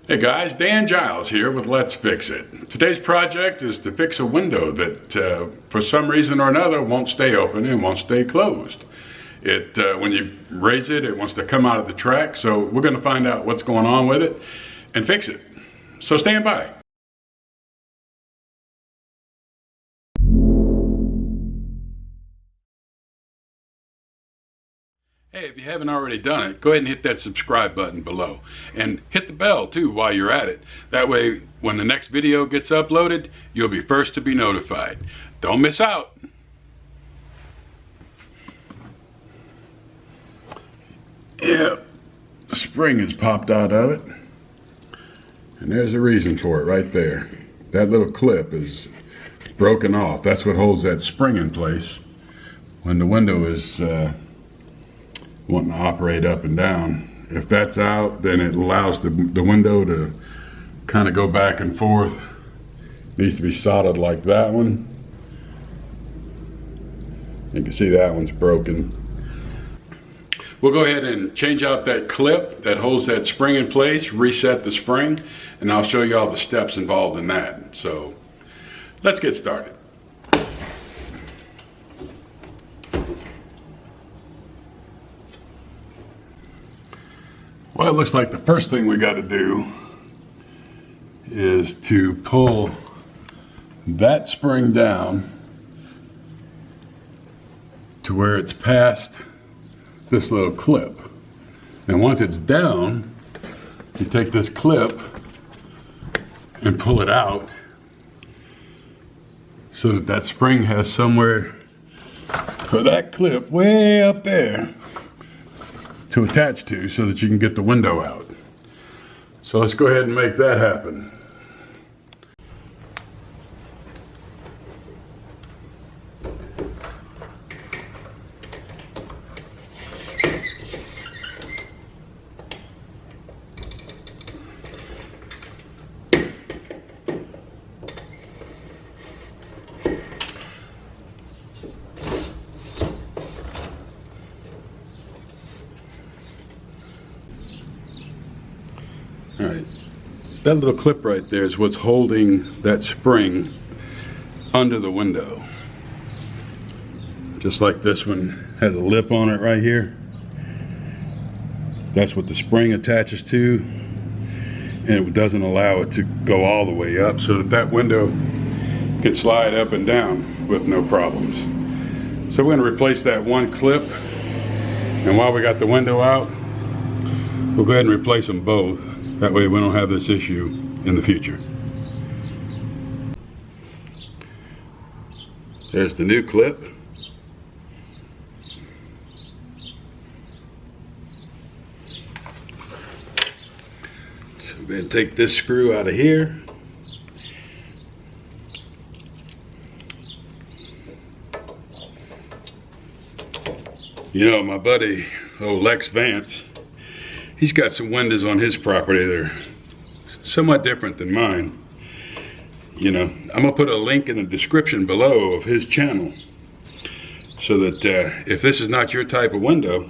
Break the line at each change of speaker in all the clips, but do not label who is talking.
Hey guys, Dan Giles here with Let's Fix It. Today's project is to fix a window that for some reason or another won't stay open and won't stay closed. When you raise it, it wants to come out of the track, so we're going to find out what's going on with it and fix it. So stand by. Hey, if you haven't already done it, go ahead and hit that subscribe button below. And hit the bell too while you're at it. That way, when the next video gets uploaded, you'll be first to be notified. Don't miss out. Yeah, the spring has popped out of it. And there's a reason for it right there. That little clip is broken off. That's what holds that spring in place when the window is wanting to operate up and down. If that's out, then it allows the window to kind of go back and forth. It needs to be soldered like that one. You can see that one's broken. We'll go ahead and change out that clip that holds that spring in place, reset the spring, and I'll show you all the steps involved in that. So let's get started. Well, it looks like the first thing we got to do is to pull that spring down to where it's past this little clip. And once it's down, you take this clip and pull it out so that that spring has somewhere for that clip way up there to attach to so that you can get the window out. So let's go ahead and make that happen. All right, that little clip right there is what's holding that spring under the window. Just like this one has a lip on it right here. That's what the spring attaches to, and it doesn't allow it to go all the way up so that that window can slide up and down with no problems. So we're going to replace that one clip, and while we got the window out, we'll go ahead and replace them both. That way we don't have this issue in the future. There's the new clip. So we're going to take this screw out of here. You know, my buddy, Lex Vance, he's got some windows on his property that are somewhat different than mine. You know, I'm gonna put a link in the description below of his channel so that if this is not your type of window,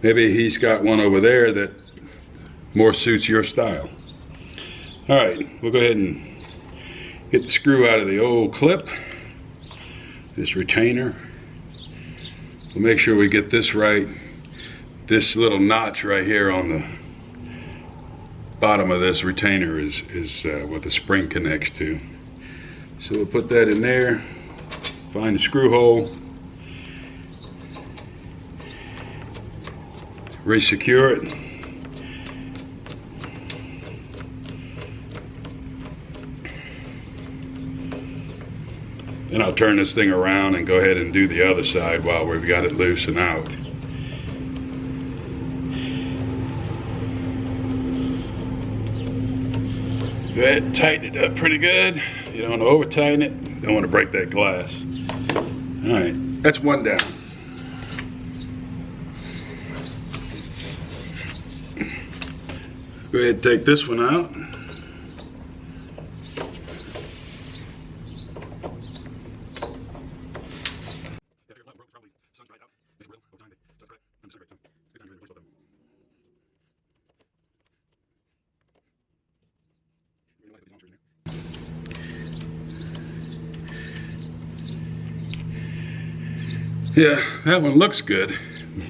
maybe he's got one over there that more suits your style. All right, we'll go ahead and get the screw out of the old clip, this retainer. We'll make sure we get this right. This little notch right here on the bottom of this retainer is what the spring connects to. So we'll put that in there, find the screw hole, re-secure it. Then I'll turn this thing around and go ahead and do the other side while we've got it loose and out. Go ahead and tighten it up pretty good. You don't want to over tighten it. Don't want to break that glass. All right, that's one down. Go ahead and take this one out. Yeah, that one looks good,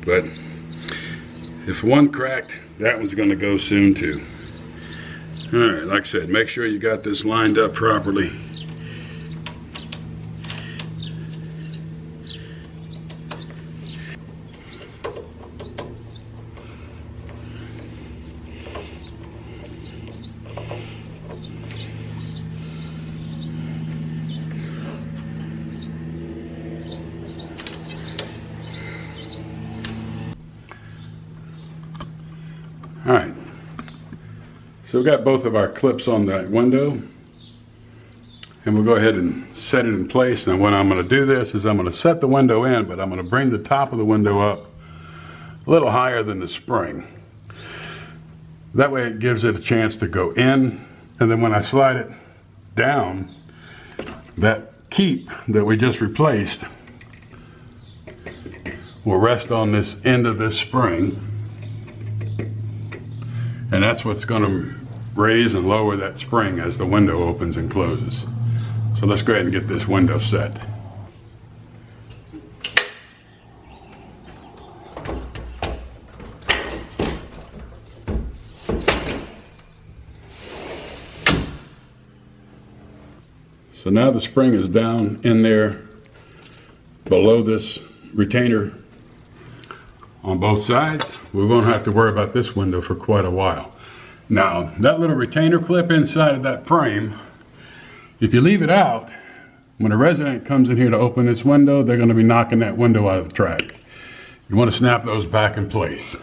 but if one cracked, that one's gonna go soon too. All right, like I said, make sure you got this lined up properly. All right, so we've got both of our clips on that window, and we'll go ahead and set it in place. Now, when I'm going to do this is I'm going to set the window in, but I'm going to bring the top of the window up a little higher than the spring. That way it gives it a chance to go in, and then when I slide it down, that keep that we just replaced will rest on this end of this spring. And that's what's going to raise and lower that spring as the window opens and closes. So let's go ahead and get this window set. So now the spring is down in there below this retainer on both sides. We won't have to worry about this window for quite a while. Now, that little retainer clip inside of that frame, if you leave it out, when a resident comes in here to open this window, they're going to be knocking that window out of the track. You want to snap those back in place.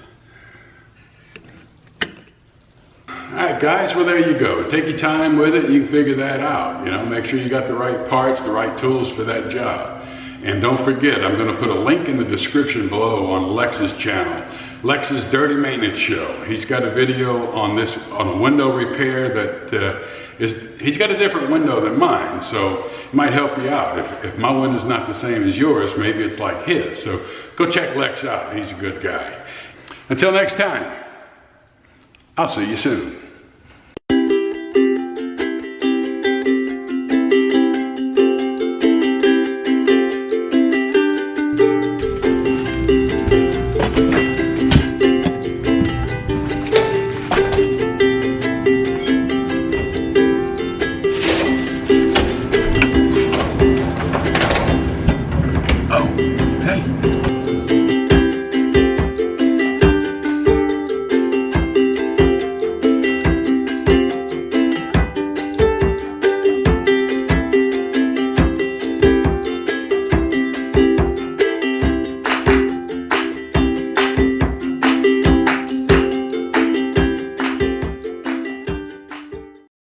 All right, guys, well, there you go. Take your time with it. You can figure that out. You know, make sure you got the right parts, the right tools for that job. And don't forget, I'm going to put a link in the description below on Lex's channel, Lex's Dirty Maintenance Show. He's got a video on this, on a window repair that he's got a different window than mine, so it might help you out. If my window's not the same as yours, maybe it's like his. So go check Lex out. He's a good guy. Until next time, I'll see you soon.